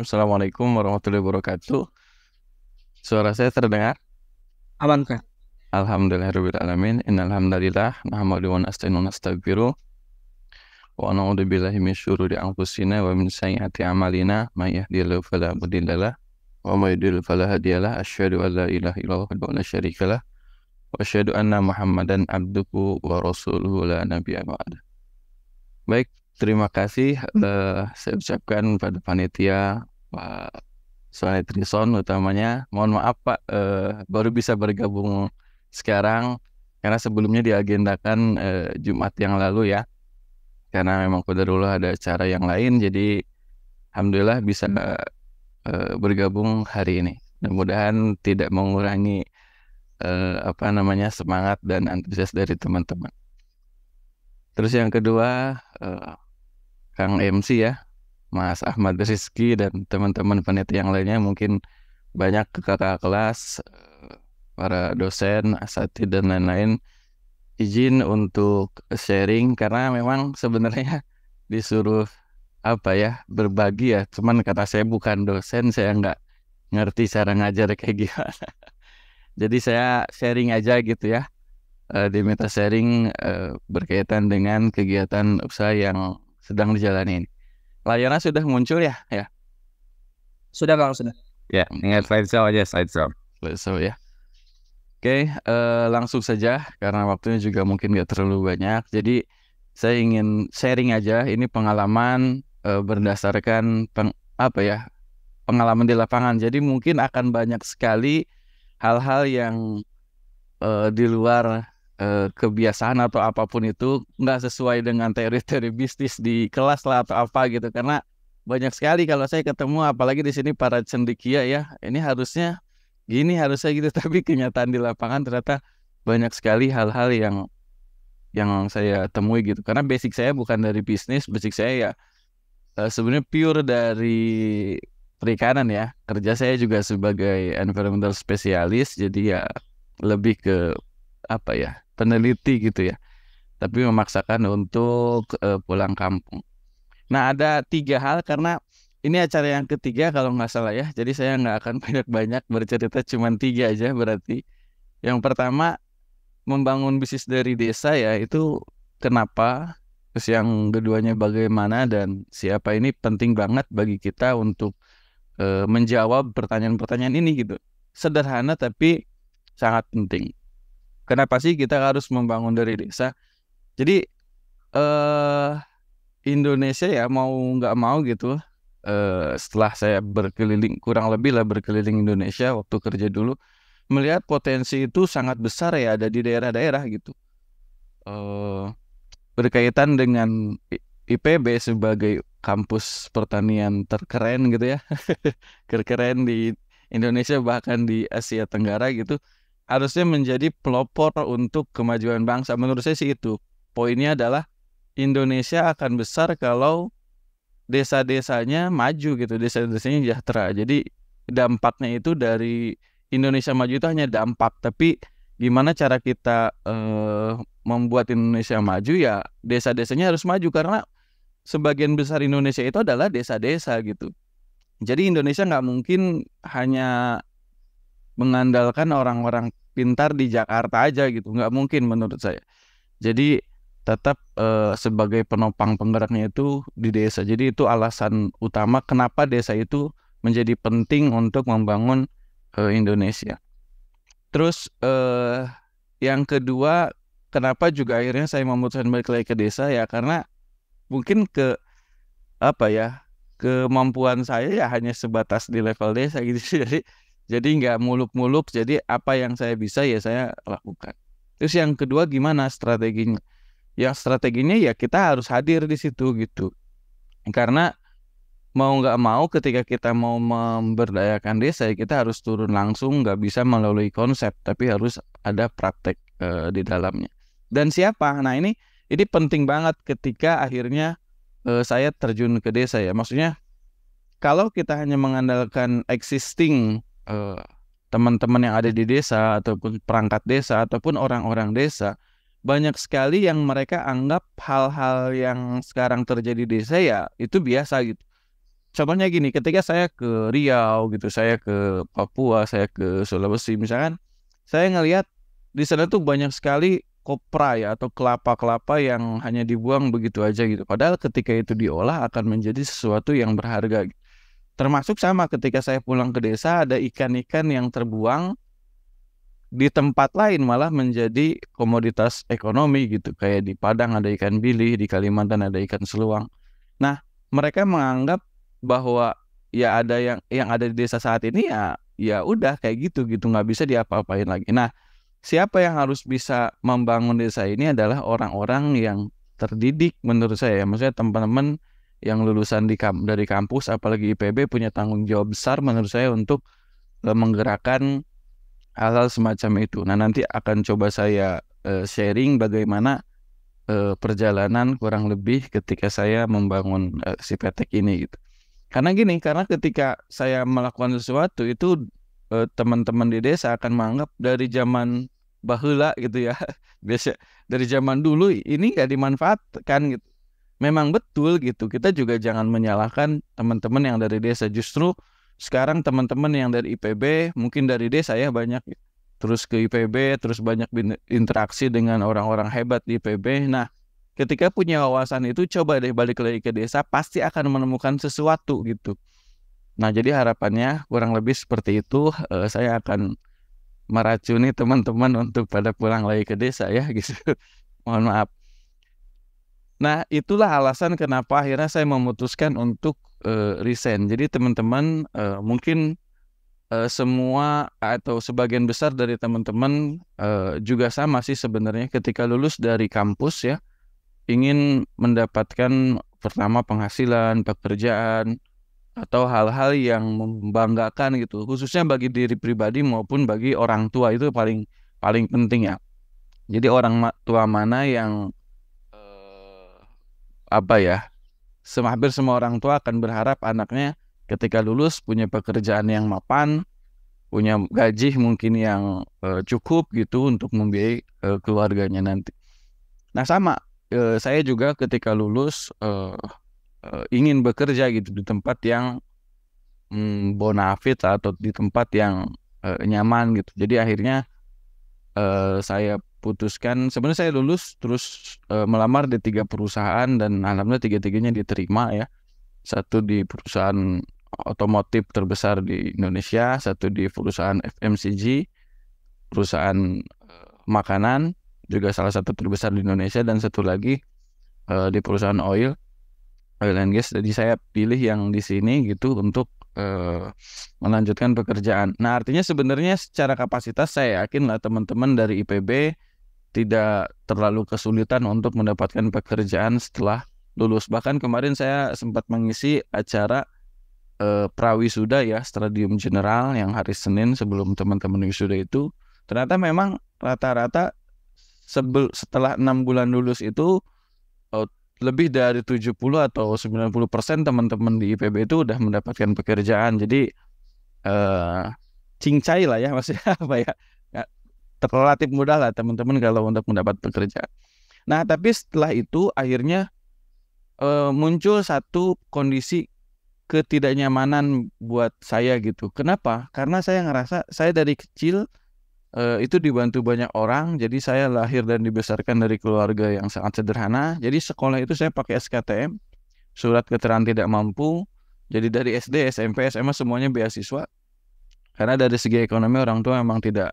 Assalamualaikum warahmatullahi wabarakatuh. Suara saya terdengar? Aman Kak. Alhamdulillahirabbil alamin. Innal hamdalillah nahmaduhu wa nasta'inu wa nastaghfiruh wa na'udzu billahi min syururi anfusina wa min sayyiati a'malina may yahdihillahu fala mudhillalah wa may yudhlil fala hadiyalah. Asyhadu an la ilaha illallah wa la syarikalah wa asyhadu anna Muhammadan abduhu wa rasuluhu la nabiyya ba'da. Baik, terima kasih saya ucapkan pada panitia Pak Sonet Trison utamanya. Mohon maaf Pak, baru bisa bergabung sekarang karena sebelumnya diagendakan Jumat yang lalu ya. Karena memang qadarullah ada acara yang lain, jadi alhamdulillah bisa bergabung hari ini. Mudah-mudahan tidak mengurangi semangat dan antusias dari teman-teman. Terus yang kedua, Kang MC ya, Mas Ahmad Rizky dan teman-teman panitia yang lainnya, mungkin banyak kakak kelas, para dosen, asatidz dan lain-lain, izin untuk sharing karena memang sebenarnya disuruh berbagi ya. Cuman kata saya bukan dosen, saya nggak ngerti cara ngajar kayak gimana. Jadi saya sharing aja gitu ya. Diminta sharing berkaitan dengan kegiatan usaha yang sedang dijalani ini. Layarnya sudah muncul ya? Ya. Sudah Bang, sudah. Ya, ingat slideshow aja, slideshow. Slideshow ya. Oke, langsung saja karena waktunya juga mungkin nggak terlalu banyak. Jadi saya ingin sharing aja. Ini pengalaman berdasarkan pengalaman di lapangan. Jadi mungkin akan banyak sekali hal-hal yang di luar kebiasaan atau apapun itu, nggak sesuai dengan teori-teori bisnis di kelas lah atau apa gitu. Karena banyak sekali kalau saya ketemu, apalagi di sini para cendekia ya, ini harusnya gini, harusnya gitu. Tapi kenyataan di lapangan ternyata banyak sekali hal-hal yang saya temui gitu. Karena basic saya bukan dari bisnis, basic saya ya sebenarnya pure dari perikanan ya. Kerja saya juga sebagai environmental specialist, jadi ya lebih ke peneliti gitu ya. Tapi memaksakan untuk pulang kampung. Nah, ada 3 hal karena ini acara yang ketiga kalau nggak salah ya. Jadi saya nggak akan banyak-banyak bercerita, cuma 3 aja berarti. Yang pertama, membangun bisnis dari desa ya, itu kenapa. Terus yang keduanya bagaimana dan siapa, ini penting banget bagi kita untuk menjawab pertanyaan-pertanyaan ini gitu. Sederhana tapi sangat penting. Kenapa sih kita harus membangun dari desa? Jadi eh Indonesia ya mau nggak mau gitu, setelah saya berkeliling, kurang lebih lah berkeliling Indonesia waktu kerja dulu, melihat potensi itu sangat besar ya ada di daerah-daerah gitu. eh Berkaitan dengan IPB sebagai kampus pertanian terkeren gitu ya, terkeren di Indonesia bahkan di Asia Tenggara gitu, harusnya menjadi pelopor untuk kemajuan bangsa. Menurut saya sih itu poinnya adalah Indonesia akan besar kalau desa-desanya maju gitu, desa-desanya sejahtera. Jadi dampaknya itu dari Indonesia maju itu hanya dampak, tapi gimana cara kita membuat Indonesia maju ya desa-desanya harus maju karena sebagian besar Indonesia itu adalah desa-desa gitu. Jadi Indonesia nggak mungkin hanya mengandalkan orang-orang pintar di Jakarta aja gitu, nggak mungkin menurut saya. Jadi tetap sebagai penopang penggeraknya itu di desa. Jadi itu alasan utama kenapa desa itu menjadi penting untuk membangun Indonesia. Terus yang kedua, kenapa juga akhirnya saya memutuskan balik lagi ke desa ya karena mungkin apa ya kemampuan saya ya hanya sebatas di level desa gitu. Jadi nggak muluk-muluk. Jadi apa yang saya bisa ya saya lakukan. Terus yang kedua, gimana strateginya? Yang strateginya ya kita harus hadir di situ gitu. Karena mau nggak mau ketika kita mau memberdayakan desa ya kita harus turun langsung, nggak bisa melalui konsep, tapi harus ada praktek di dalamnya. Dan siapa? Nah ini penting banget ketika akhirnya saya terjun ke desa ya. Maksudnya kalau kita hanya mengandalkan existing eh, teman-teman yang ada di desa ataupun perangkat desa ataupun orang-orang desa, banyak sekali yang mereka anggap hal-hal yang sekarang terjadi di desa ya itu biasa gitu. contohnya gini, ketika saya ke Riau gitu, saya ke Papua, saya ke Sulawesi misalkan, saya ngelihat di sana tuh banyak sekali kopra ya atau kelapa-kelapa yang hanya dibuang begitu aja gitu. Padahal ketika itu diolah akan menjadi sesuatu yang berharga. Termasuk sama ketika saya pulang ke desa ada ikan-ikan yang terbuang di tempat lain malah menjadi komoditas ekonomi gitu. Kayak di Padang ada ikan bili, di Kalimantan ada ikan seluang. Nah, mereka menganggap bahwa ya ada yang ada di desa saat ini ya udah kayak gitu nggak bisa diapa-apain lagi. Nah, siapa yang harus bisa membangun desa ini adalah orang-orang yang terdidik menurut saya. Maksudnya teman-teman yang lulusan dari kampus apalagi IPB punya tanggung jawab besar menurut saya untuk menggerakkan hal-hal semacam itu. Nah, nanti akan coba saya sharing bagaimana perjalanan kurang lebih ketika saya membangun si Petek ini gitu. Karena ketika saya melakukan sesuatu itu teman-teman di desa akan menganggap dari zaman bahula gitu ya. Biasa dari zaman dulu ini nggak dimanfaatkan gitu. Memang betul gitu. Kita juga jangan menyalahkan teman-teman yang dari desa. Justru sekarang teman-teman yang dari IPB, mungkin dari desa ya banyak, terus ke IPB, terus banyak interaksi dengan orang-orang hebat di IPB. Nah, ketika punya wawasan itu, coba deh balik lagi ke desa, pasti akan menemukan sesuatu gitu. Nah, jadi harapannya kurang lebih seperti itu. Saya akan meracuni teman-teman untuk pada pulang lagi ke desa ya gitu. Mohon maaf. Nah, itulah alasan kenapa akhirnya saya memutuskan untuk resign. Jadi teman-teman mungkin semua atau sebagian besar dari teman-teman juga sama sih sebenarnya ketika lulus dari kampus ya, ingin mendapatkan pertama penghasilan, pekerjaan, atau hal-hal yang membanggakan gitu, khususnya bagi diri pribadi maupun bagi orang tua itu paling penting ya. Jadi orang tua mana yang hampir semua orang tua akan berharap anaknya ketika lulus punya pekerjaan yang mapan, punya gaji mungkin yang cukup gitu untuk membiayai keluarganya nanti. Nah sama, saya juga ketika lulus ingin bekerja gitu di tempat yang bonafit atau di tempat yang nyaman gitu. Jadi akhirnya saya putuskan, sebenarnya saya lulus terus melamar di 3 perusahaan dan alhamdulillah 3-tiganya diterima ya. Satu di perusahaan otomotif terbesar di Indonesia, satu di perusahaan FMCG, perusahaan makanan juga salah satu terbesar di Indonesia, dan satu lagi di perusahaan oil and gas. Jadi saya pilih yang di sini gitu untuk melanjutkan pekerjaan. Nah, artinya sebenarnya secara kapasitas saya yakin lah teman-teman dari IPB tidak terlalu kesulitan untuk mendapatkan pekerjaan setelah lulus. Bahkan kemarin saya sempat mengisi acara prawisuda ya, Stadium General yang hari Senin sebelum teman-teman wisuda itu. Ternyata memang rata-rata setelah 6 bulan lulus itu lebih dari 70 atau 90% teman-teman di IPB itu udah mendapatkan pekerjaan. Jadi cincai lah ya, maksudnya apa ya, relatif mudah lah teman-teman kalau untuk mendapat pekerjaan. Nah, tapi setelah itu akhirnya muncul satu kondisi ketidaknyamanan buat saya gitu. Kenapa? Karena saya ngerasa saya dari kecil itu dibantu banyak orang. Jadi saya lahir dan dibesarkan dari keluarga yang sangat sederhana. Jadi sekolah itu saya pakai SKTM, surat keterangan tidak mampu. Jadi dari SD, SMP, SMA semuanya beasiswa. Karena dari segi ekonomi orang tua memang tidak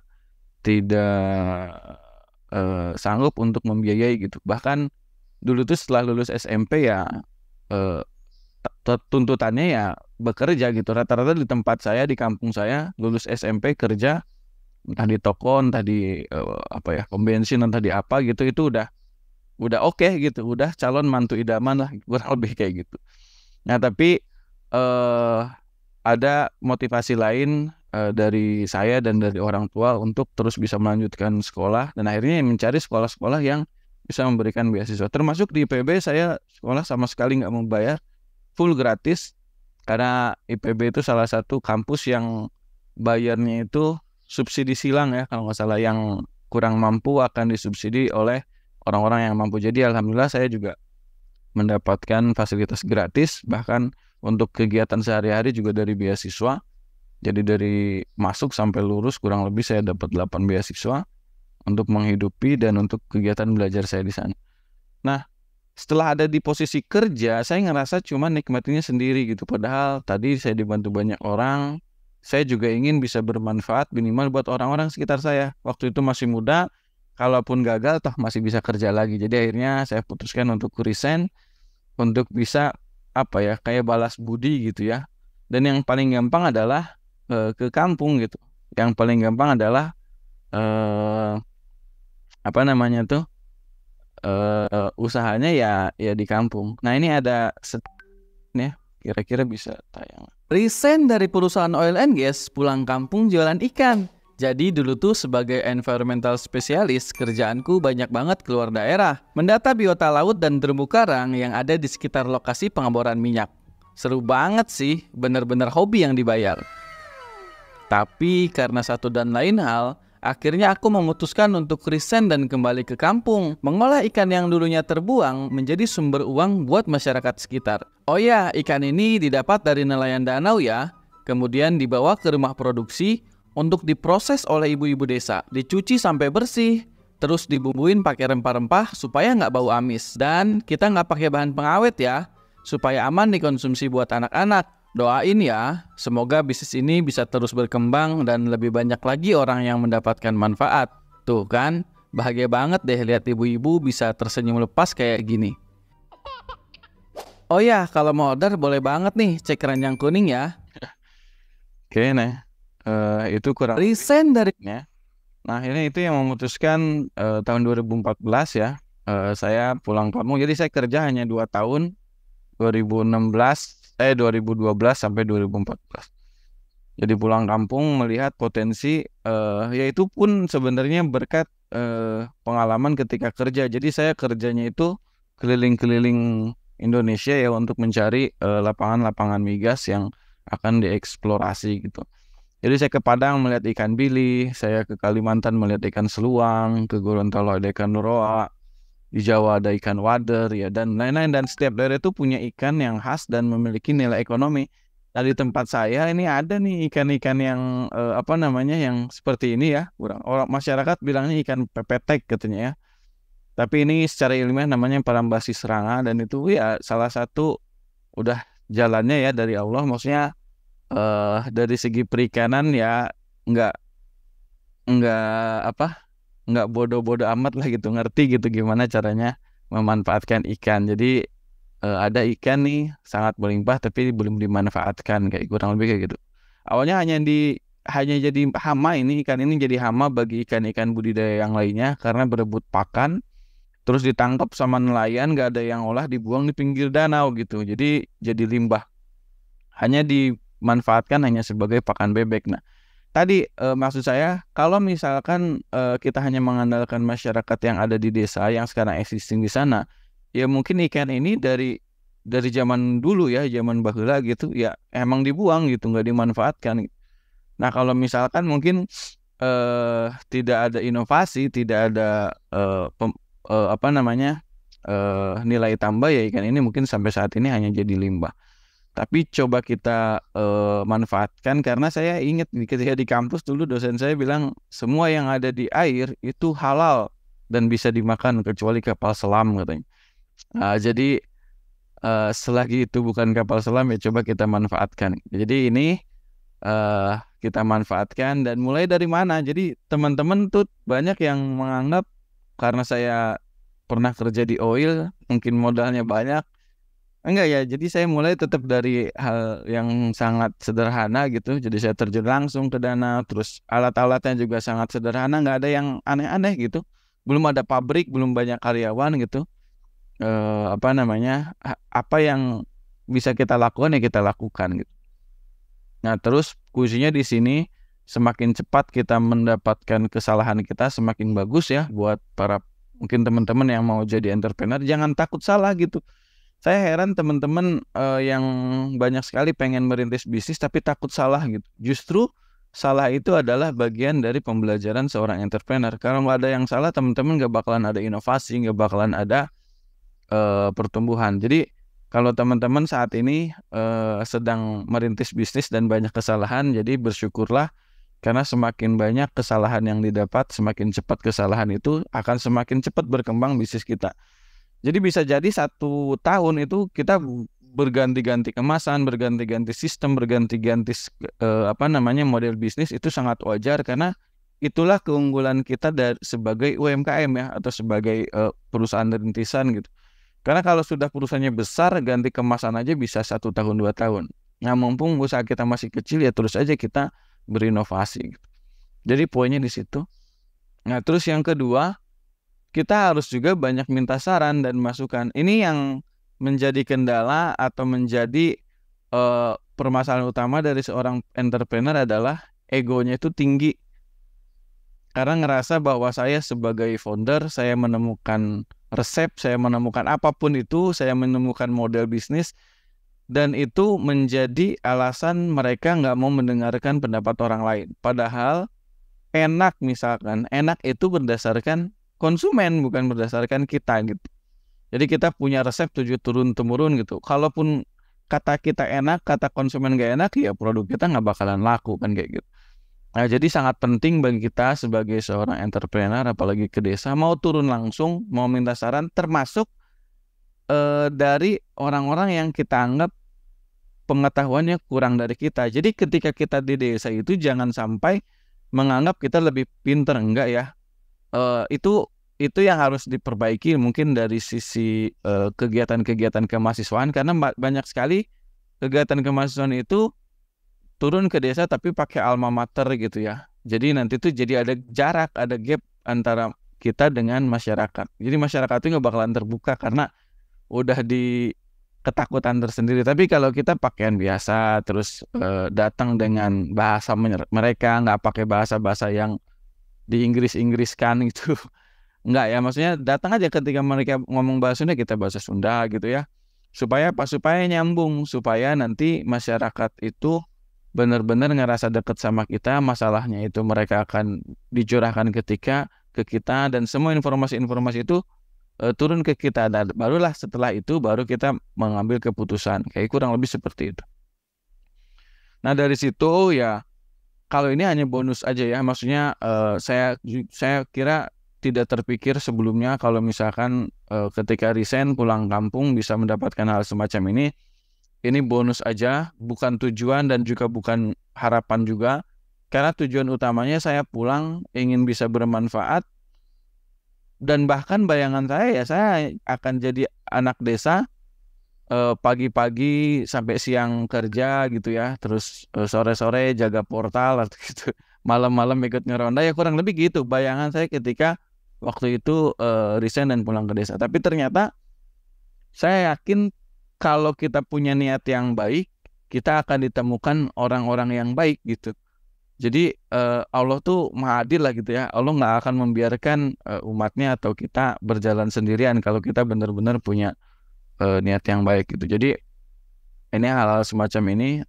sanggup untuk membiayai gitu. Bahkan dulu tuh setelah lulus SMP ya tuntutannya ya bekerja gitu. Rata-rata di tempat saya, di kampung saya, lulus SMP kerja entah di toko, entah di pom bensin, entah di apa gitu, itu udah oke gitu, udah calon mantu idaman lah, kurang lebih kayak gitu. Nah, tapi ada motivasi lain dari saya dan dari orang tua untuk terus bisa melanjutkan sekolah, dan akhirnya mencari sekolah-sekolah yang bisa memberikan beasiswa. Termasuk di IPB saya sekolah sama sekali nggak membayar, full gratis, karena IPB itu salah satu kampus yang bayarnya itu subsidi silang ya, kalau nggak salah, yang kurang mampu akan disubsidi oleh orang-orang yang mampu. Jadi alhamdulillah saya juga mendapatkan fasilitas gratis, bahkan Untuk kegiatan sehari-hari juga dari beasiswa. Jadi dari masuk sampai lulus kurang lebih saya dapat 8 beasiswa untuk menghidupi dan untuk kegiatan belajar saya di sana. Nah, setelah ada di posisi kerja, saya ngerasa cuma nikmatinya sendiri gitu. Padahal tadi saya dibantu banyak orang, saya juga ingin bisa bermanfaat minimal buat orang-orang sekitar saya. Waktu itu masih muda, kalaupun gagal toh masih bisa kerja lagi. Jadi akhirnya saya putuskan untuk resign untuk bisa kayak balas budi gitu ya. Dan yang paling gampang adalah ke kampung gitu. Yang paling gampang adalah usahanya ya di kampung. Nah, ini ada ya, kira-kira bisa tayang. Resign dari perusahaan oil and gas, pulang kampung jualan ikan. Jadi dulu tuh sebagai environmental specialist, kerjaanku banyak banget keluar daerah, mendata biota laut dan terumbu karang yang ada di sekitar lokasi pengeboran minyak. Seru banget sih, bener-bener hobi yang dibayar. Tapi karena satu dan lain hal, akhirnya aku memutuskan untuk resign dan kembali ke kampung, mengolah ikan yang dulunya terbuang menjadi sumber uang buat masyarakat sekitar. Oh ya, ikan ini didapat dari nelayan danau ya, kemudian dibawa ke rumah produksi untuk diproses oleh ibu-ibu desa, dicuci sampai bersih, terus dibumbuin pakai rempah-rempah supaya nggak bau amis. Dan kita nggak pakai bahan pengawet ya, supaya aman dikonsumsi buat anak-anak. Doain ya, semoga bisnis ini bisa terus berkembang dan lebih banyak lagi orang yang mendapatkan manfaat. Tuh kan, bahagia banget deh lihat ibu-ibu bisa tersenyum lepas kayak gini. Oh ya, kalau mau order boleh banget nih, cek ranjang kuning ya. Oke, nah itu kurang resign dari ya. Nah, ini itu yang memutuskan tahun 2014 ya. Saya pulang kampung. Jadi saya kerja hanya 2 tahun, 2012 sampai 2014. Jadi pulang kampung melihat potensi, yaitu pun sebenarnya berkat pengalaman ketika kerja. Jadi saya kerjanya itu keliling-keliling Indonesia ya untuk mencari lapangan-lapangan migas yang akan dieksplorasi gitu. Jadi saya ke Padang melihat ikan bili, saya ke Kalimantan melihat ikan seluang, ke Gorontalo ada ikan roa, di Jawa ada ikan wader ya dan lain-lain, dan setiap daerah itu punya ikan yang khas dan memiliki nilai ekonomi. Nah, di tempat saya ini ada nih ikan-ikan yang yang seperti ini ya. Orang masyarakat bilangnya ikan pepetek katanya ya. Tapi ini secara ilmiah namanya Parambasi seranga, dan itu ya salah satu udah jalannya ya dari Allah. Maksudnya dari segi perikanan ya nggak bodoh-bodoh amat lah gitu, ngerti gitu gimana caranya memanfaatkan ikan. Jadi ada ikan nih sangat berlimpah tapi belum dimanfaatkan, kayak kurang lebih kayak gitu. Awalnya hanya jadi hama, ini ikan ini jadi hama bagi ikan-ikan budidaya yang lainnya karena berebut pakan, terus ditangkap sama nelayan, gak ada yang olah, dibuang di pinggir danau gitu. Jadi limbah, hanya dimanfaatkan hanya sebagai pakan bebek. Nah, tadi maksud saya kalau misalkan kita hanya mengandalkan masyarakat yang ada di desa yang sekarang existing di sana, ya mungkin ikan ini dari zaman dulu ya, zaman baheula gitu ya emang dibuang gitu, nggak dimanfaatkan. Nah, kalau misalkan mungkin tidak ada inovasi, tidak ada nilai tambah, ya ikan ini mungkin sampai saat ini hanya jadi limbah. Tapi coba kita manfaatkan, karena saya ingat ketika di kampus dulu dosen saya bilang semua yang ada di air itu halal dan bisa dimakan kecuali kapal selam katanya. Jadi selagi itu bukan kapal selam ya coba kita manfaatkan. Jadi ini kita manfaatkan, dan mulai dari mana? Jadi teman-teman tuh banyak yang menganggap karena saya pernah kerja di oil mungkin modalnya banyak. Enggak ya, jadi saya mulai tetap dari hal yang sangat sederhana gitu. Jadi saya terjun langsung ke danau, terus alat-alatnya juga sangat sederhana, nggak ada yang aneh-aneh gitu. Belum ada pabrik, belum banyak karyawan gitu. Apa yang bisa kita lakukan ya kita lakukan gitu. Nah, terus kuncinya di sini, semakin cepat kita mendapatkan kesalahan kita semakin bagus ya buat para mungkin teman-teman yang mau jadi entrepreneur. Jangan takut salah gitu. Saya heran teman-teman yang banyak sekali pengen merintis bisnis tapi takut salah gitu. Justru salah itu adalah bagian dari pembelajaran seorang entrepreneur. Kalau nggak ada yang salah, teman-teman nggak bakalan ada inovasi, nggak bakalan ada pertumbuhan. Jadi kalau teman-teman saat ini sedang merintis bisnis dan banyak kesalahan, jadi bersyukurlah karena semakin banyak kesalahan yang didapat, semakin cepat kesalahan itu akan semakin cepat berkembang bisnis kita. Jadi bisa jadi 1 tahun itu kita berganti-ganti kemasan, berganti-ganti sistem, berganti-ganti model bisnis, itu sangat wajar karena itulah keunggulan kita sebagai UMKM ya, atau sebagai perusahaan rintisan gitu. Karena kalau sudah perusahaannya besar, ganti kemasan aja bisa 1 tahun 2 tahun. Nah, mumpung usaha kita masih kecil ya terus aja kita berinovasi gitu. Jadi poinnya di situ. Nah, terus yang kedua, kita harus juga banyak minta saran dan masukan. Ini yang menjadi kendala atau menjadi permasalahan utama dari seorang entrepreneur adalah egonya itu tinggi. Karena ngerasa bahwa saya sebagai founder, saya menemukan resep, saya menemukan apapun itu, saya menemukan model bisnis, dan itu menjadi alasan mereka nggak mau mendengarkan pendapat orang lain. Padahal enak itu berdasarkan konsumen, bukan berdasarkan kita gitu. Jadi kita punya resep turun-temurun gitu. Kalaupun kata kita enak, kata konsumen gak enak, ya produk kita nggak bakalan laku kan kayak gitu. Nah, jadi sangat penting bagi kita sebagai seorang entrepreneur, apalagi ke desa, mau turun langsung, mau minta saran, termasuk dari orang-orang yang kita anggap pengetahuannya kurang dari kita. Jadi ketika kita di desa itu jangan sampai menganggap kita lebih pinter, enggak ya. Itu yang harus diperbaiki mungkin dari sisi kegiatan-kegiatan kemahasiswaan, karena banyak sekali kegiatan kemahasiswaan itu turun ke desa tapi pakai alma mater gitu ya. Jadi nanti tuh jadi ada jarak, ada gap antara kita dengan masyarakat. Jadi masyarakat itu nggak bakalan terbuka karena udah di ketakutan tersendiri. Tapi kalau kita pakaian biasa, terus datang dengan bahasa mereka, nggak pakai bahasa-bahasa yang di Inggris-Inggriskan gitu. Enggak ya, maksudnya datang aja ketika mereka ngomong bahasa Sunda, kita bahasa Sunda gitu ya. Supaya nyambung, supaya nanti masyarakat itu benar-benar ngerasa dekat sama kita, masalahnya itu mereka akan dicurahkan ke kita, dan semua informasi-informasi itu turun ke kita, dan barulah setelah itu baru kita mengambil keputusan. Kayak kurang lebih seperti itu. Nah, dari situ ya, kalau ini hanya bonus aja ya, maksudnya saya kira tidak terpikir sebelumnya kalau misalkan ketika resign pulang kampung bisa mendapatkan hal semacam ini. Ini bonus aja, bukan tujuan dan juga bukan harapan juga. Karena tujuan utamanya saya pulang ingin bisa bermanfaat, dan bahkan bayangan saya ya saya akan jadi anak desa, pagi-pagi sampai siang kerja gitu ya, terus sore-sore jaga portal atau gitu, malam-malam ikut ngeronda, ya kurang lebih gitu bayangan saya ketika waktu itu resign dan pulang ke desa. Tapi ternyata saya yakin kalau kita punya niat yang baik, kita akan ditemukan orang-orang yang baik gitu. Jadi Allah tuh maha adil lah gitu ya. Allah nggak akan membiarkan umatnya atau kita berjalan sendirian kalau kita benar-benar punya niat yang baik gitu. Jadi ini hal-hal semacam ini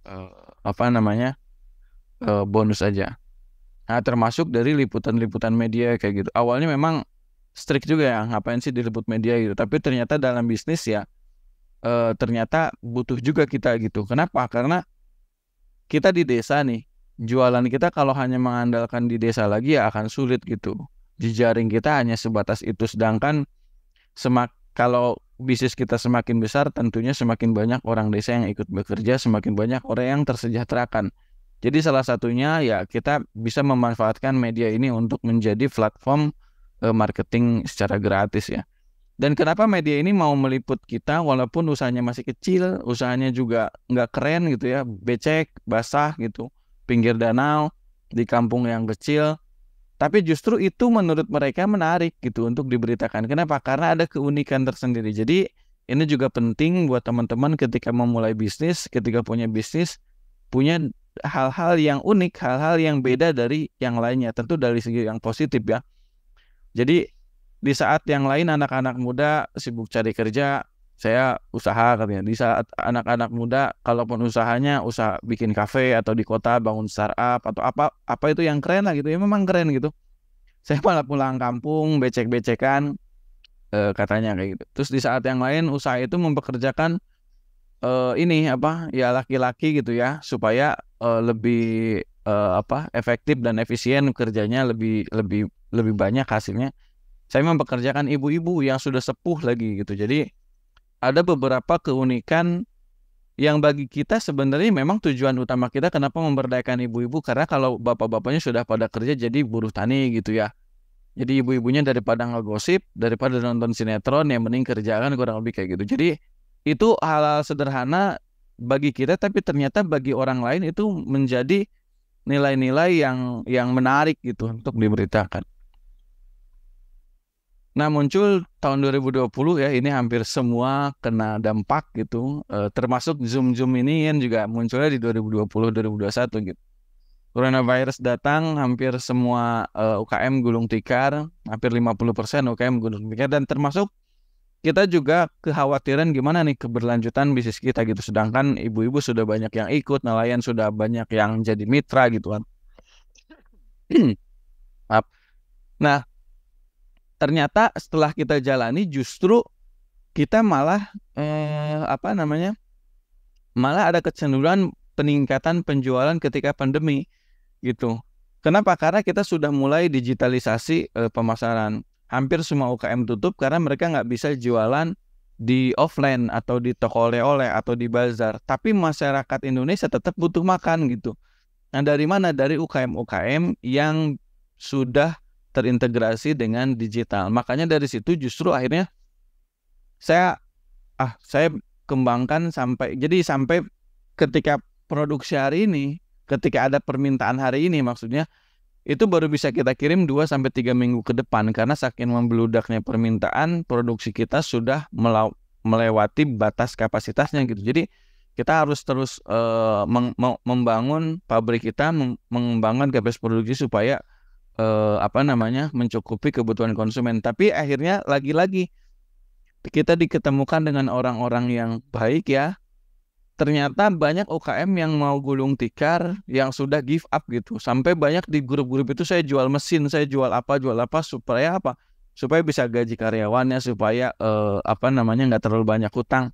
bonus aja. Nah, termasuk dari liputan-liputan media kayak gitu. Awalnya memang strict juga ya, ngapain sih diliput media gitu. Tapi ternyata dalam bisnis ya ternyata butuh juga kita gitu. Kenapa? Karena kita di desa nih, jualan kita kalau hanya mengandalkan di desa lagi ya akan sulit gitu. Jejaring kita hanya sebatas itu. Sedangkan kalau bisnis kita semakin besar, tentunya semakin banyak orang desa yang ikut bekerja, semakin banyak orang yang tersejahterakan. Jadi salah satunya ya kita bisa memanfaatkan media ini untuk menjadi platform marketing secara gratis ya. Dan kenapa media ini mau meliput kita walaupun usahanya masih kecil, usahanya juga nggak keren gitu ya, becek, basah gitu, pinggir danau, di kampung yang kecil. Tapi justru itu menurut mereka menarik gitu untuk diberitakan. Kenapa? Karena ada keunikan tersendiri. Jadi ini juga penting buat teman-teman ketika memulai bisnis, ketika punya bisnis, punya hal-hal yang unik, hal-hal yang beda dari yang lainnya. Tentu dari segi yang positif ya. Jadi di saat yang lain anak-anak muda sibuk cari kerja, saya usaha katanya. Di saat anak-anak muda kalaupun usahanya usaha bikin kafe atau di kota bangun startup atau apa itu yang keren lah gitu ya, memang keren gitu. Saya malah pulang kampung becek-becekan katanya kayak gitu. Terus di saat yang lain usaha itu mempekerjakan ini apa ya laki-laki gitu ya supaya lebih efektif dan efisien kerjanya lebih banyak hasilnya. Saya mempekerjakan ibu-ibu yang sudah sepuh lagi gitu. Jadi ada beberapa keunikan yang bagi kita sebenarnya memang tujuan utama kita kenapa memberdayakan ibu-ibu, karena kalau bapak-bapaknya sudah pada kerja jadi buruh tani gitu ya. Jadi ibu-ibunya daripada ngegosip, daripada nonton sinetron, yang mending kerjakan, kurang lebih kayak gitu. Jadi itu hal-hal sederhana bagi kita, tapi ternyata bagi orang lain itu menjadi nilai-nilai yang menarik gitu untuk diberitakan. Nah, muncul tahun 2020 ya, ini hampir semua kena dampak gitu, termasuk Zoom ini kan juga munculnya di 2020-2021 gitu. Coronavirus datang, hampir semua UKM gulung tikar, hampir 50% UKM gulung tikar, dan termasuk kita juga kekhawatiran gimana nih keberlanjutan bisnis kita gitu. Sedangkan ibu-ibu sudah banyak yang ikut, nelayan sudah banyak yang jadi mitra gitu kan. Nah, ternyata setelah kita jalani justru kita malah malah ada kecenderungan peningkatan penjualan ketika pandemi gitu. Kenapa? Karena kita sudah mulai digitalisasi pemasaran. Hampir semua UKM tutup karena mereka nggak bisa jualan di offline atau di toko oleh-oleh atau di bazar. Tapi masyarakat Indonesia tetap butuh makan gitu. Nah, dari mana? Dari UKM-UKM yang sudah terintegrasi dengan digital. Makanya dari situ justru akhirnya saya kembangkan sampai ketika produksi hari ini, ketika ada permintaan hari ini maksudnya, itu baru bisa kita kirim 2-3 minggu ke depan karena saking membeludaknya permintaan, produksi kita sudah melewati batas kapasitasnya gitu. Jadi kita harus terus membangun pabrik kita, mengembangkan kapasitas produksi supaya mencukupi kebutuhan konsumen. Tapi akhirnya lagi-lagi kita diketemukan dengan orang-orang yang baik ya. Ternyata banyak UKM yang mau gulung tikar yang sudah give up gitu. Sampai banyak di grup-grup itu saya jual mesin, saya jual apa supaya apa? Supaya bisa gaji karyawannya, supaya nggak terlalu banyak hutang.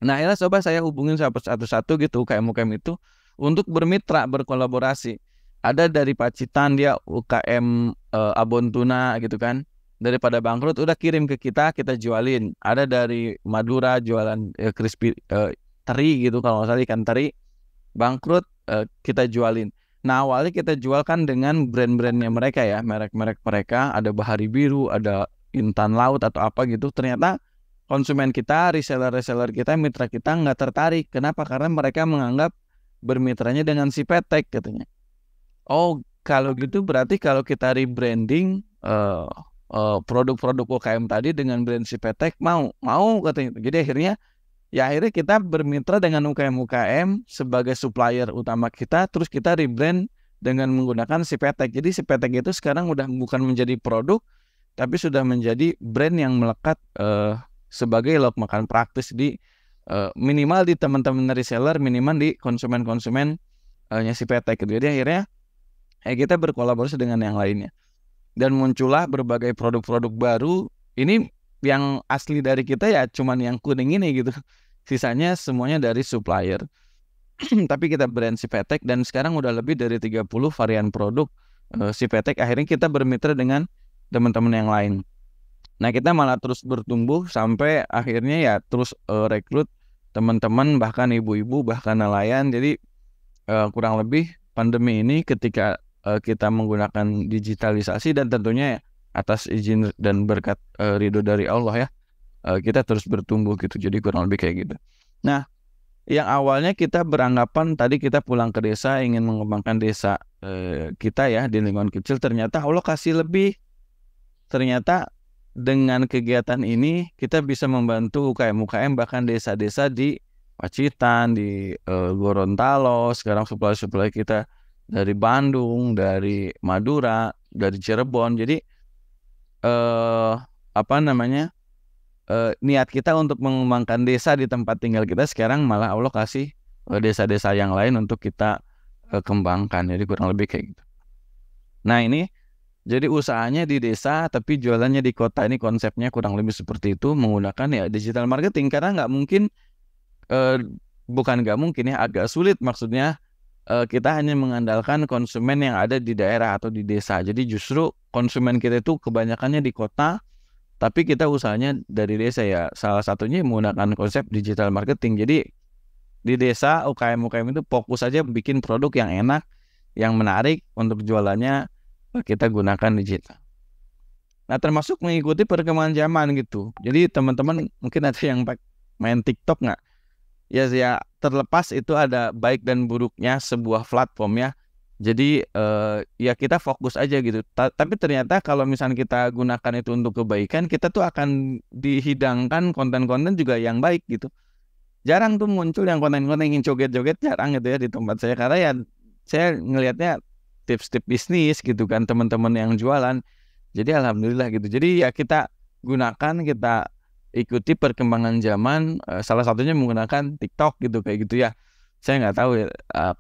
Nah, akhirnya coba saya hubungin satu-satu gitu UKM-UKM itu untuk bermitra, berkolaborasi. Ada dari Pacitan, dia UKM abon tuna gitu kan. Daripada bangkrut udah kirim ke kita jualin. Ada dari Madura jualan crispy teri gitu, kalau nggak salah ikan teri, bangkrut kita jualin. Nah, awalnya kita jualkan dengan brand-brandnya mereka ya, merek-merek mereka, ada Bahari Biru, ada Intan Laut atau apa gitu. Ternyata konsumen kita, reseller kita, mitra kita nggak tertarik. Kenapa? Karena mereka menganggap bermitranya dengan si Petek katanya. Oh, kalau gitu berarti kalau kita rebranding produk-produk UKM tadi dengan brand si Petek mau katanya. Jadi akhirnya kita bermitra dengan UKM sebagai supplier utama kita, terus kita rebrand dengan menggunakan si Petek. Jadi si Petek itu sekarang udah bukan menjadi produk, tapi sudah menjadi brand yang melekat sebagai lauk makan praktis di minimal di teman-teman reseller, minimal di konsumen-konsumen si Petek. Jadi akhirnya kita berkolaborasi dengan yang lainnya. Dan muncullah berbagai produk-produk baru. Ini yang asli dari kita ya cuman yang kuning ini gitu. Sisanya semuanya dari supplier. Tapi kita brand si Petek dan sekarang udah lebih dari 30 varian produk si Petek. Akhirnya kita bermitra dengan teman-teman yang lain. Nah, kita malah terus bertumbuh sampai akhirnya ya terus rekrut teman-teman, bahkan ibu-ibu, bahkan nelayan. Jadi kurang lebih pandemi ini ketika kita menggunakan digitalisasi dan tentunya atas izin dan berkat ridho dari Allah ya, kita terus bertumbuh gitu. Jadi kurang lebih kayak gitu. Nah, yang awalnya kita beranggapan tadi kita pulang ke desa ingin mengembangkan desa kita ya di lingkungan kecil, ternyata Allah kasih lebih. Ternyata dengan kegiatan ini kita bisa membantu UKM bahkan desa-desa di Pacitan, di Gorontalo, sekarang supply kita dari Bandung, dari Madura, dari Cirebon. Jadi niat kita untuk mengembangkan desa di tempat tinggal kita sekarang malah Allah kasih desa-desa yang lain untuk kita kembangkan. Jadi kurang lebih kayak gitu. Nah, ini jadi usahanya di desa tapi jualannya di kota. Ini konsepnya kurang lebih seperti itu, menggunakan ya digital marketing. Karena nggak mungkin eh, bukan nggak mungkin ya, agak sulit maksudnya kita hanya mengandalkan konsumen yang ada di daerah atau di desa. Jadi justru konsumen kita itu kebanyakannya di kota, tapi kita usahanya dari desa ya. Salah satunya menggunakan konsep digital marketing. Jadi di desa UKM-UKM itu fokus aja bikin produk yang enak, yang menarik untuk jualannya kita gunakan digital. Nah, termasuk mengikuti perkembangan zaman gitu. Jadi teman-teman mungkin ada yang main TikTok nggak? Ya terlepas itu ada baik dan buruknya sebuah platform ya. Jadi ya kita fokus aja gitu. Tapi ternyata kalau misalnya kita gunakan itu untuk kebaikan, kita tuh akan dihidangkan konten-konten juga yang baik gitu. Jarang tuh muncul yang konten-konten yang joget-joget, jarang gitu ya di tempat saya. Karena ya saya ngelihatnya tips-tips bisnis gitu kan, teman-teman yang jualan. Jadi alhamdulillah gitu. Jadi ya kita gunakan, kita ikuti perkembangan zaman, salah satunya menggunakan TikTok gitu kayak gitu ya. Saya nggak tahu ya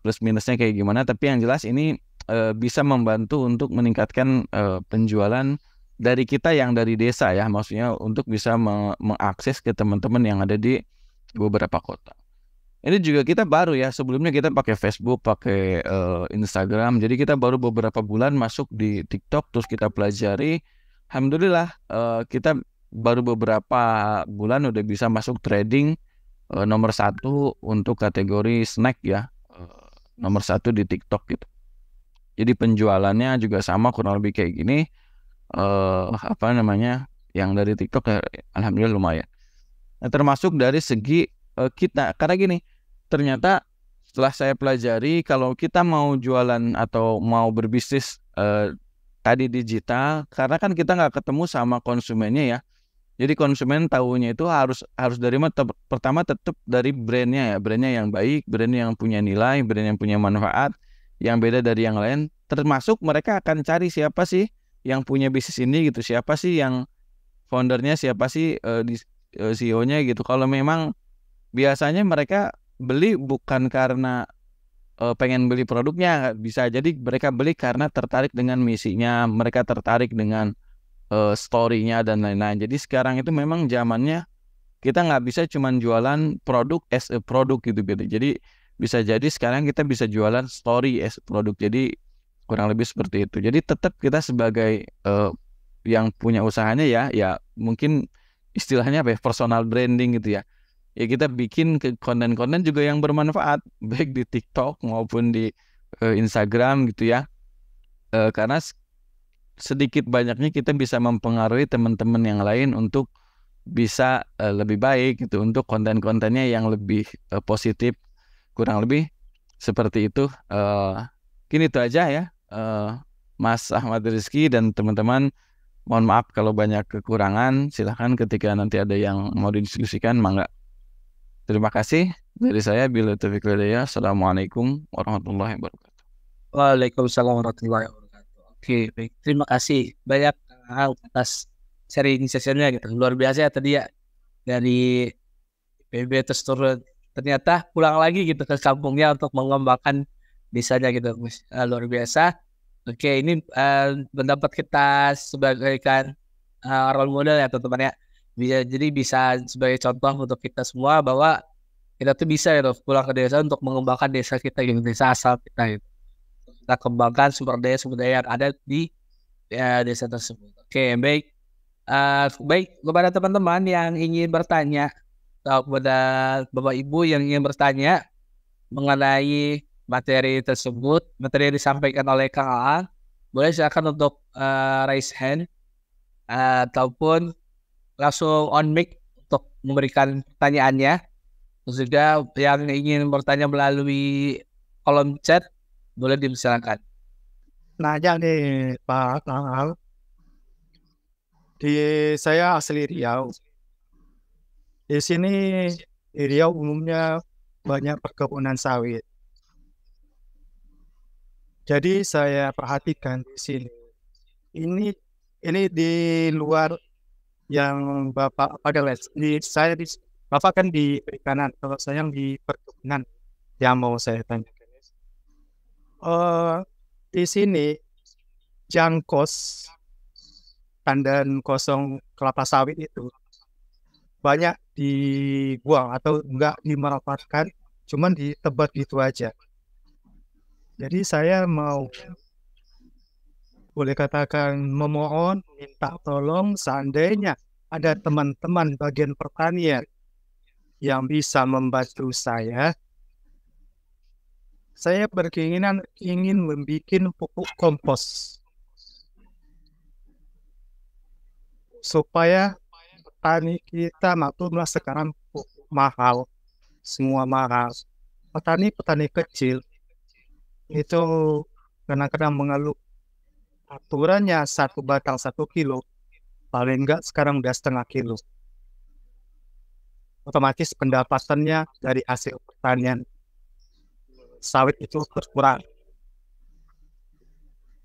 plus minusnya kayak gimana, tapi yang jelas ini bisa membantu untuk meningkatkan penjualan dari kita yang dari desa ya, maksudnya untuk bisa mengakses ke teman-teman yang ada di beberapa kota. Ini juga kita baru ya, sebelumnya kita pakai Facebook, pakai Instagram, jadi kita baru beberapa bulan masuk di TikTok, terus kita pelajari. Alhamdulillah kita baru beberapa bulan udah bisa masuk trading nomor 1 untuk kategori snack ya, nomor 1 di TikTok gitu. Jadi penjualannya juga sama kurang lebih kayak gini, yang dari TikTok ya, alhamdulillah lumayan. Nah, termasuk dari segi kita, karena gini, ternyata setelah saya pelajari kalau kita mau jualan atau mau berbisnis tadi digital, karena kan kita nggak ketemu sama konsumennya ya. Jadi konsumen tahunya itu harus dari pertama tetap dari brandnya ya, brandnya yang baik, brand yang punya nilai, brand yang punya manfaat, yang beda dari yang lain. Termasuk mereka akan cari siapa sih yang punya bisnis ini gitu, siapa sih yang foundernya, siapa sih CEO-nya gitu. Kalau memang biasanya mereka beli bukan karena pengen beli produknya, bisa jadi mereka beli karena tertarik dengan misinya, mereka tertarik dengan story-nya dan lain-lain. Jadi sekarang itu memang zamannya kita nggak bisa cuman jualan produk as a produk gitu. Jadi bisa jadi sekarang kita bisa jualan story as a produk. Jadi kurang lebih seperti itu. Jadi tetap kita sebagai yang punya usahanya ya mungkin istilahnya apa ya, personal branding gitu ya. Ya kita bikin konten-konten juga yang bermanfaat baik di TikTok maupun di Instagram gitu ya. Karena sedikit banyaknya kita bisa mempengaruhi teman-teman yang lain untuk bisa lebih baik gitu, untuk konten-kontennya yang lebih positif, kurang lebih seperti itu. Mungkin itu aja ya, Mas Ahmad Rizky dan teman-teman. Mohon maaf kalau banyak kekurangan, silahkan ketika nanti ada yang mau didiskusikan, mangga. Terima kasih dari saya. Bila taufiq wal hidayah. Assalamualaikum warahmatullahi wabarakatuh. Waalaikumsalam warahmatullahi wabarakatuh. Oke, baik. Terima kasih banyak atas sharing sessionnya gitu. Luar biasa ya tadi ya, dari PB terus turun, ternyata pulang lagi gitu ke kampungnya untuk mengembangkan desanya gitu. Luar biasa. Oke, ini pendapat kita sebagai role model ya teman-teman ya. Jadi bisa sebagai contoh untuk kita semua bahwa kita tuh bisa ya pulang ke desa untuk mengembangkan desa kita gitu, desa asal kita gitu. Kita kembangkan sumber daya yang ada di desa tersebut. Oke, baik. Baik, kepada teman-teman yang ingin bertanya atau kepada Bapak Ibu yang ingin bertanya mengenai materi tersebut, materi yang disampaikan oleh Kang Aang, boleh silakan untuk raise hand ataupun langsung on mic untuk memberikan pertanyaannya. Terus juga yang ingin bertanya melalui kolom chat, boleh dipersilakan. Nanya nih Pak Aang, saya asli Riau. Di sini di Riau umumnya banyak perkebunan sawit. Jadi saya perhatikan di sini. Ini di luar yang Bapak Bapak kan di perikanan, kalau saya yang di perkebunan. Yang mau saya tanyakan. Di sini jangkos tandan kosong kelapa sawit itu banyak dibuang atau enggak dimanfaatkan, cuman ditebak gitu aja. Jadi saya boleh katakan memohon, minta tolong seandainya ada teman-teman bagian pertanian yang bisa membantu saya berkeinginan ingin membuat pupuk kompos supaya petani kita maklumlah sekarang pupuk mahal, semua mahal. Petani kecil itu kadang-kadang mengeluh aturannya 1 batang 1 kilo, paling enggak sekarang udah setengah kilo. Otomatis pendapatannya dari hasil pertanian sawit itu berkurang.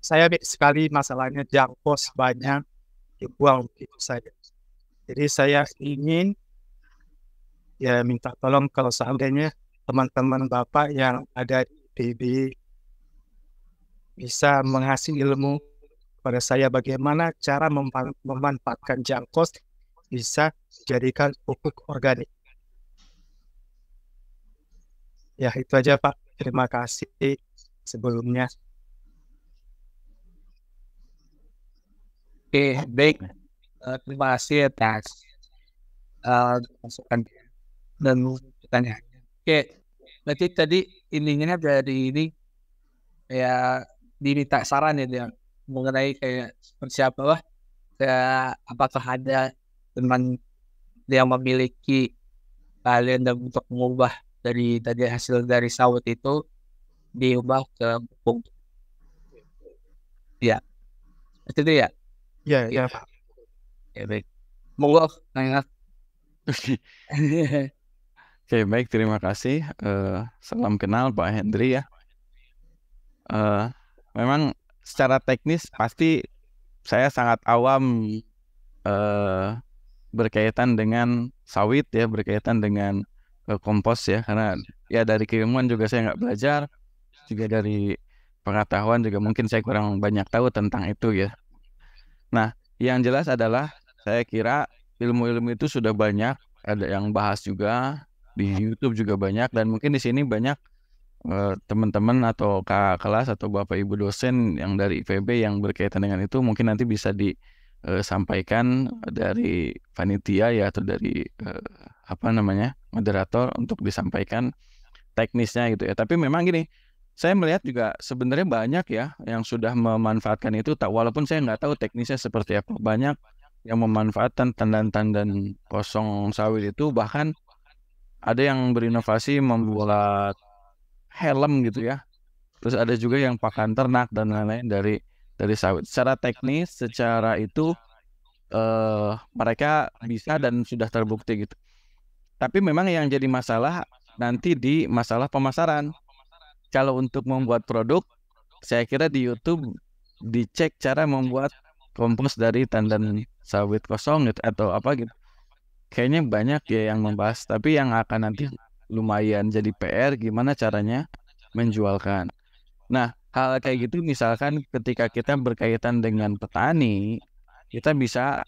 Saya sekali masalahnya jangkos banyak dibuang begitu saja. Jadi saya ingin ya minta tolong kalau seandainya teman-teman Bapak yang ada di IPB bisa mengasih ilmu pada saya bagaimana cara memanfaatkan jangkos bisa dijadikan pupuk organik. Ya itu aja Pak. Terima kasih sebelumnya. Oke, baik. Terima kasih atas masukan dan pertanyaannya. Oke, berarti tadi intinya dari ini kayak diminta saran ya dia mengenai kayak seperti apa kayak apakah ada teman yang memiliki keahlian dan untuk mengubah dari tadi hasil dari sawit itu diubah ke pupuk. Ya, itu ya. Ya Pak. Ya baik. Monggo, nanya. Oke, baik, terima kasih. Salam kenal Pak Hendri ya. Memang secara teknis pasti saya sangat awam berkaitan dengan sawit ya, berkaitan dengan kompos ya, karena ya dari keilmuan juga saya nggak belajar, juga dari pengetahuan juga mungkin saya kurang banyak tahu tentang itu ya. Nah, yang jelas adalah saya kira ilmu-ilmu itu sudah banyak, ada yang bahas juga di YouTube juga banyak, dan mungkin di sini banyak teman-teman atau kakak kelas atau bapak ibu dosen yang dari IPB yang berkaitan dengan itu mungkin nanti bisa disampaikan dari panitia ya atau dari moderator untuk disampaikan teknisnya gitu ya. Tapi memang gini, saya melihat juga sebenarnya banyak ya yang sudah memanfaatkan itu, walaupun saya nggak tahu teknisnya seperti apa. Banyak yang memanfaatkan tandan-tandan kosong sawit itu, bahkan ada yang berinovasi membuat helm gitu ya. Terus ada juga yang pakan ternak dan lain-lain dari sawit. Secara teknis, secara itu mereka bisa dan sudah terbukti gitu. Tapi memang yang jadi masalah nanti di masalah pemasaran. Kalau untuk membuat produk, saya kira di YouTube dicek cara membuat kompos dari tandan sawit kosong gitu, atau apa gitu. Kayaknya banyak ya yang membahas, tapi yang akan nanti lumayan jadi PR gimana caranya menjualkan. Nah, hal kayak gitu misalkan ketika kita berkaitan dengan petani, kita bisa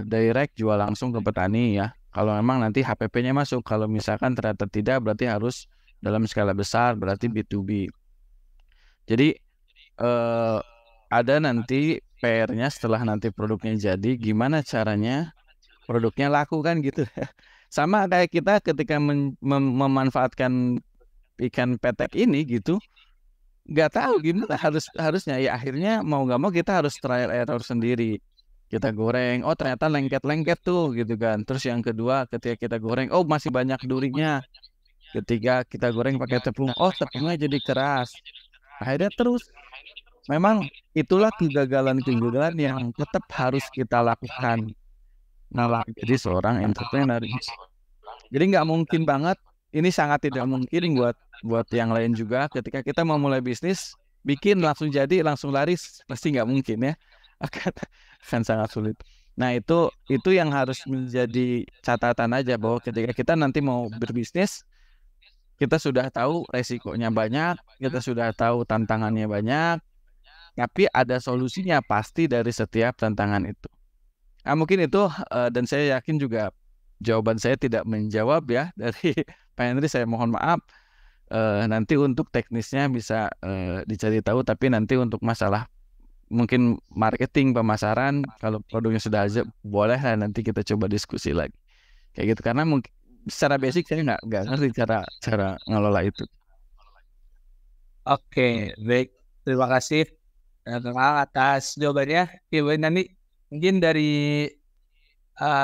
direct jual langsung ke petani ya. Kalau memang nanti HPP-nya masuk, kalau misalkan ternyata tidak, berarti harus dalam skala besar, berarti B2B. Jadi ada nanti PR-nya setelah nanti produknya jadi, gimana caranya produknya laku kan gitu. Sama kayak kita ketika memanfaatkan ikan petek ini gitu, nggak tahu gimana harusnya ya, akhirnya mau nggak mau kita harus trial error sendiri. Kita goreng, oh ternyata lengket-lengket tuh gitu kan. Terus yang kedua ketika kita goreng, oh masih banyak durinya. Ketiga kita goreng pakai tepung, oh tepungnya jadi keras. Akhirnya terus memang itulah kegagalan yang tetap harus kita lakukan. Nah, jadi seorang entrepreneur. Jadi nggak mungkin banget, ini sangat tidak mungkin buat yang lain juga. Ketika kita mau mulai bisnis, bikin langsung jadi, langsung laris, pasti nggak mungkin ya. Akan sangat sulit. Nah itu yang harus menjadi catatan aja, bahwa ketika kita nanti mau berbisnis, kita sudah tahu resikonya banyak, kita sudah tahu tantangannya banyak, tapi ada solusinya pasti dari setiap tantangan itu. Nah mungkin itu, dan saya yakin juga jawaban saya tidak menjawab ya dari Pak Henry, saya mohon maaf. Nanti untuk teknisnya bisa dicari tahu, tapi nanti untuk masalah mungkin marketing, pemasaran, kalau produknya sudah ada boleh lah nanti kita coba diskusi lagi kayak gitu, karena mungkin secara basic saya nggak ngerti cara ngelola itu. Oke, baik. Terima kasih atas jawabannya. Oke, nanti mungkin dari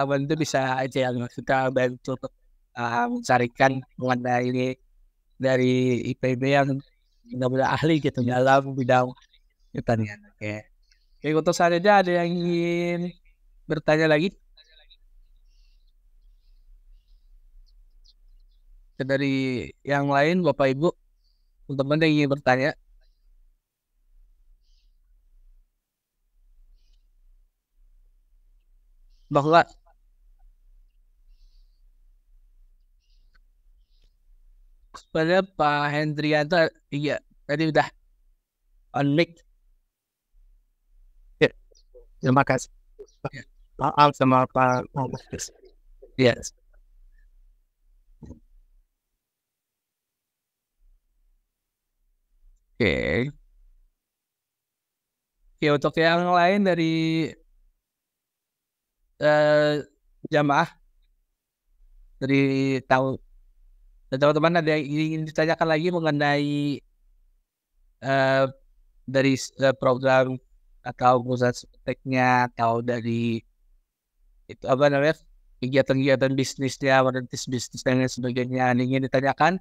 bantu bisa aja yang kita bantu untuk mencarikan mengenai ini dari IPB yang benar-benar ahli gitu dalam bidang pertanian. Oke, untuk saat aja ada yang ingin bertanya lagi? Dari yang lain, Bapak Ibu, teman-teman yang ingin bertanya? Bahwa kepada Pak Hendrianto, iya tadi udah on mic. Terima kasih. Maaf sama Pak. Yes. Oke. Oke, untuk yang lain dari jamaah dari teman-teman ada yang ingin ditanyakan lagi mengenai dari program atau perusahaan speknya atau dari itu apa namanya kegiatan-kegiatan bisnisnya, merintis bisnis dan lain sebagainya, ingin ditanyakan?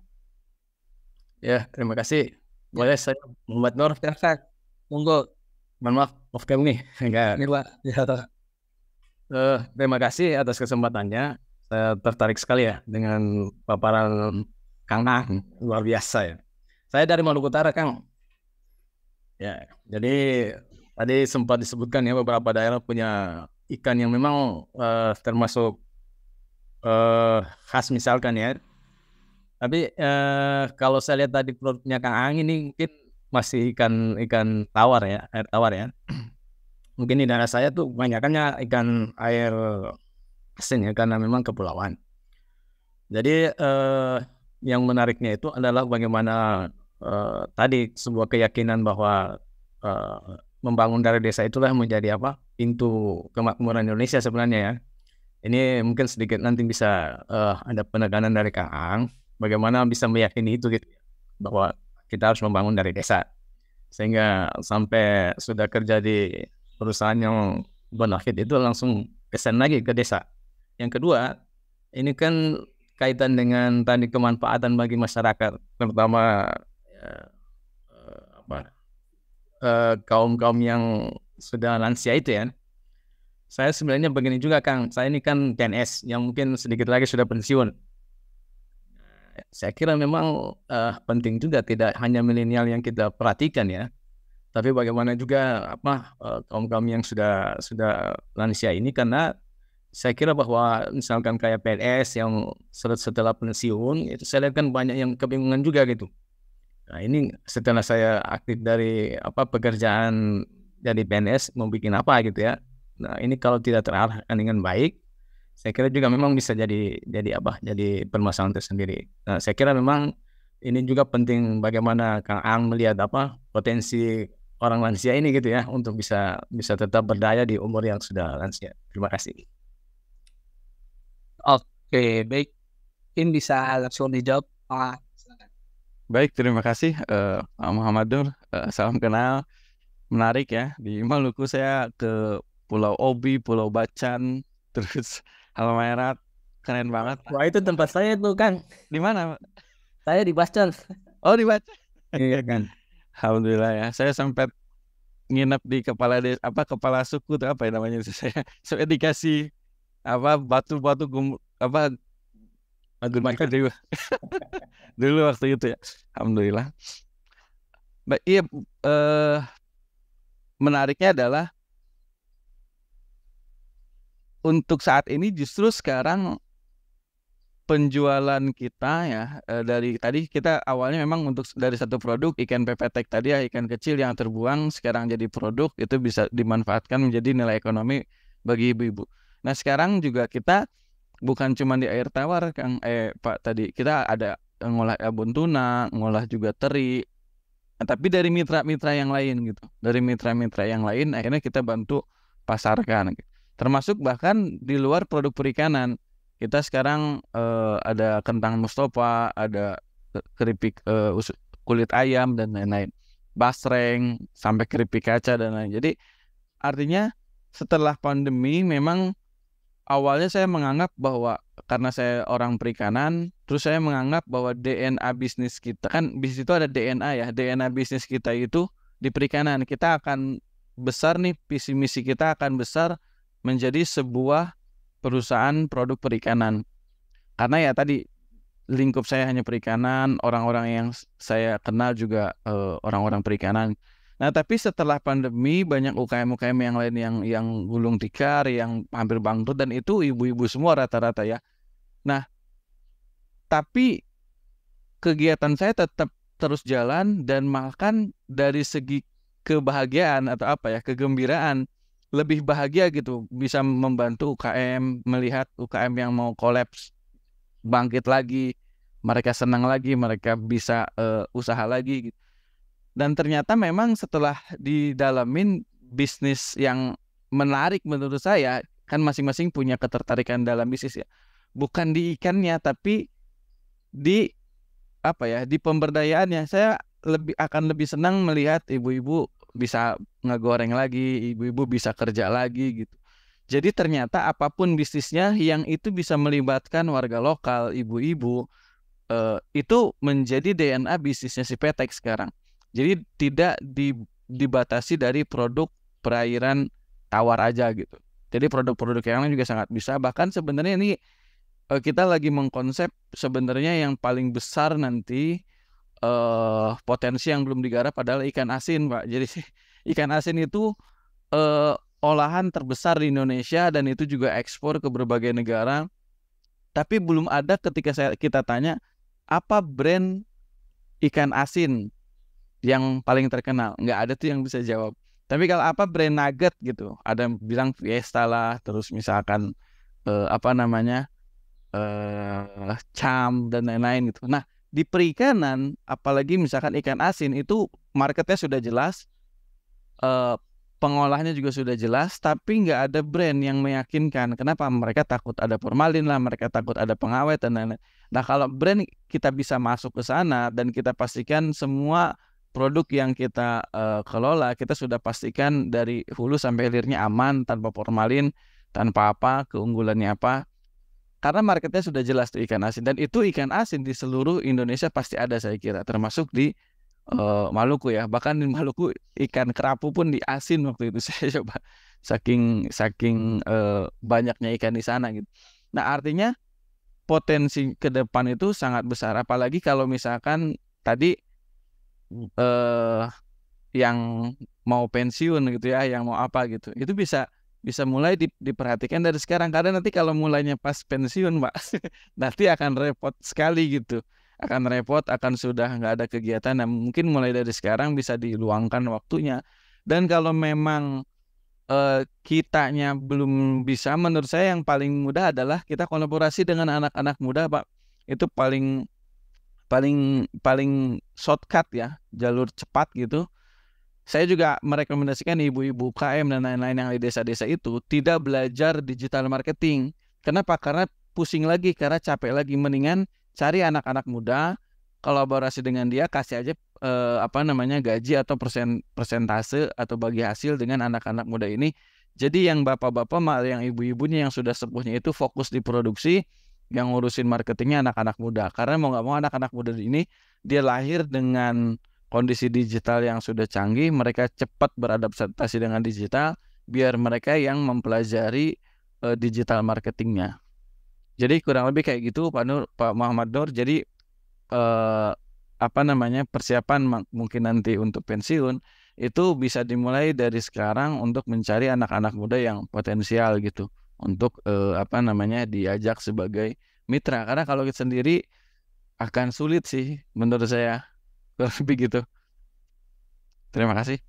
Ya, terima kasih. Boleh saya Muhammad Nur? Silakan, monggo. Mohon maaf, off cam nih. Enggak. Ini Pak. Terima kasih atas kesempatannya. Saya tertarik sekali ya dengan paparan Kang Ang, luar biasa ya. Saya dari Maluku Utara, Kang. Ya, jadi tadi sempat disebutkan ya beberapa daerah punya ikan yang memang termasuk khas misalkan ya. Tapi kalau saya lihat tadi produknya Kang Ang ini mungkin masih ikan tawar ya, air tawar ya. Mungkin di daerah saya tuh kebanyakannya ikan air asin ya, karena memang kepulauan. Jadi yang menariknya itu adalah bagaimana tadi sebuah keyakinan bahwa membangun dari desa itulah menjadi pintu kemakmuran Indonesia sebenarnya ya. Ini mungkin sedikit nanti bisa ada penekanan dari Kang Ang, bagaimana bisa meyakini itu gitu, bahwa kita harus membangun dari desa, sehingga sampai sudah kerja di perusahaan yang bonafit itu langsung pesan lagi ke desa. Yang kedua, ini kan kaitan dengan tadi kemanfaatan bagi masyarakat, terutama kaum-kaum yang sudah lansia itu ya. Saya sebenarnya begini juga Kang, saya ini kan PNS yang mungkin sedikit lagi sudah pensiun. Saya kira memang penting juga tidak hanya milenial yang kita perhatikan ya, tapi bagaimana juga kaum-kaum yang sudah lansia ini, karena saya kira bahwa misalkan kayak PNS yang setelah pensiun itu saya lihat kan banyak yang kebingungan juga gitu. Nah ini setelah saya aktif dari pekerjaan dari PNS mau bikin apa gitu ya. Nah ini kalau tidak terarahkan dengan baik, saya kira juga memang bisa jadi permasalahan tersendiri. Nah saya kira memang ini juga penting bagaimana Kang Ang melihat potensi orang lansia ini gitu ya, untuk bisa tetap berdaya di umur yang sudah lansia. Terima kasih. Oke, baik. Mungkin bisa langsung dijawab. Baik, terima kasih Pak Muhammad Nur. Salam kenal. Menarik ya. Di Maluku saya ke Pulau Obi, Pulau Bacan, terus Halmahera, keren banget. Wah itu tempat saya tuh Kang. Di mana? Saya di Bacan. Oh di Bacan. Iya kan. Alhamdulillah ya. Saya sempat nginep di kepala suku tuh namanya saya. Sampai dikasih batu-batu dulu waktu itu ya. Alhamdulillah. Iya, menariknya adalah untuk saat ini justru sekarang penjualan kita ya, dari tadi kita awalnya memang dari satu produk ikan pepetek tadi ya, ikan kecil yang terbuang sekarang jadi produk, itu bisa dimanfaatkan menjadi nilai ekonomi bagi ibu-ibu. Nah sekarang juga kita bukan cuma di air tawar Kang Pak tadi. Kita ada ngolah abon tuna, ngolah juga teri. Tapi dari mitra-mitra yang lain gitu. Dari mitra-mitra yang lain akhirnya kita bantu pasarkan. Termasuk bahkan di luar produk perikanan. Kita sekarang ada kentang Mustafa, ada keripik kulit ayam dan lain-lain. Basreng sampai keripik kaca dan lain. Jadi artinya setelah pandemi memang awalnya saya menganggap bahwa karena saya orang perikanan, terus saya menganggap bahwa DNA bisnis kita kan bisnis itu ada DNA ya, DNA bisnis kita itu di perikanan. Kita akan besar nih, visi misi kita akan besar menjadi sebuah perusahaan produk perikanan. Karena ya tadi lingkup saya hanya perikanan, orang-orang yang saya kenal juga orang-orang perikanan. Nah, tapi setelah pandemi banyak UKM-UKM yang lain yang gulung tikar, yang hampir bangkrut dan itu ibu-ibu semua rata-rata ya. Nah, tapi kegiatan saya tetap terus jalan dan bahkan dari segi kebahagiaan atau apa ya, kegembiraan lebih bahagia gitu bisa membantu UKM, melihat UKM yang mau kolaps bangkit lagi, mereka senang lagi, mereka bisa usaha lagi gitu. Dan ternyata memang setelah didalamin bisnis yang menarik menurut saya, kan masing-masing punya ketertarikan dalam bisnis ya. Bukan di ikannya tapi di apa ya, di pemberdayaannya. Saya akan lebih senang melihat ibu-ibu bisa ngegoreng lagi, ibu-ibu bisa kerja lagi gitu. Jadi ternyata apapun bisnisnya yang itu bisa melibatkan warga lokal, ibu-ibu, itu menjadi DNA bisnisnya si Petek sekarang. Jadi tidak dibatasi dari produk perairan tawar aja gitu. Jadi produk-produk yang lain juga sangat bisa. Bahkan sebenarnya ini kita lagi mengkonsep sebenarnya yang paling besar nanti potensi yang belum digarap adalah ikan asin, Pak. Jadi ikan asin itu olahan terbesar di Indonesia dan itu juga ekspor ke berbagai negara. Tapi belum ada ketika kita tanya apa brand ikan asin yang paling terkenal, nggak ada tuh yang bisa jawab. Tapi kalau apa brand nugget gitu, ada yang bilang Fiesta lah, terus misalkan Cam dan lain-lain gitu. Nah di perikanan, apalagi misalkan ikan asin itu marketnya sudah jelas, pengolahnya juga sudah jelas, tapi nggak ada brand yang meyakinkan. Kenapa? Mereka takut ada formalin lah, mereka takut ada pengawet dan lain-lain. Nah kalau brand kita bisa masuk ke sana dan kita pastikan semua produk yang kita kelola, kita sudah pastikan dari hulu sampai hilirnya aman, tanpa formalin, tanpa apa, keunggulannya apa. Karena marketnya sudah jelas tuh ikan asin. Dan itu ikan asin di seluruh Indonesia pasti ada saya kira, termasuk di Maluku ya. Bahkan di Maluku ikan kerapu pun di asin waktu itu saya coba, saking banyaknya ikan di sana gitu. Nah artinya potensi ke depan itu sangat besar, apalagi kalau misalkan tadi yang mau pensiun gitu ya, yang mau apa gitu, itu bisa mulai diperhatikan dari sekarang. Karena nanti kalau mulainya pas pensiun Pak nanti akan repot sekali gitu, akan repot, akan sudah nggak ada kegiatan. Nah mungkin mulai dari sekarang bisa diluangkan waktunya. Dan kalau memang kitanya belum bisa, menurut saya yang paling mudah adalah kita kolaborasi dengan anak-anak muda Pak. Itu paling shortcut ya, jalur cepat gitu. Saya juga merekomendasikan ibu-ibu UKM dan lain-lain yang di desa-desa itu tidak belajar digital marketing. Kenapa? Karena pusing lagi, karena capek lagi. Mendingan cari anak-anak muda, kolaborasi dengan dia, kasih aja gaji atau persentase atau bagi hasil dengan anak-anak muda ini. Jadi yang bapak-bapak, yang ibu-ibunya yang sudah sepuhnya itu fokus di produksi, yang ngurusin marketingnya anak-anak muda. Karena mau nggak mau anak-anak muda ini dia lahir dengan kondisi digital yang sudah canggih, mereka cepat beradaptasi dengan digital, biar mereka yang mempelajari digital marketingnya. Jadi kurang lebih kayak gitu Pak Muhammad Nur. Jadi persiapan mungkin nanti untuk pensiun itu bisa dimulai dari sekarang untuk mencari anak-anak muda yang potensial gitu, untuk diajak sebagai mitra. Karena kalau kita sendiri akan sulit sih menurut saya. Kurang lebih gitu. Terima kasih.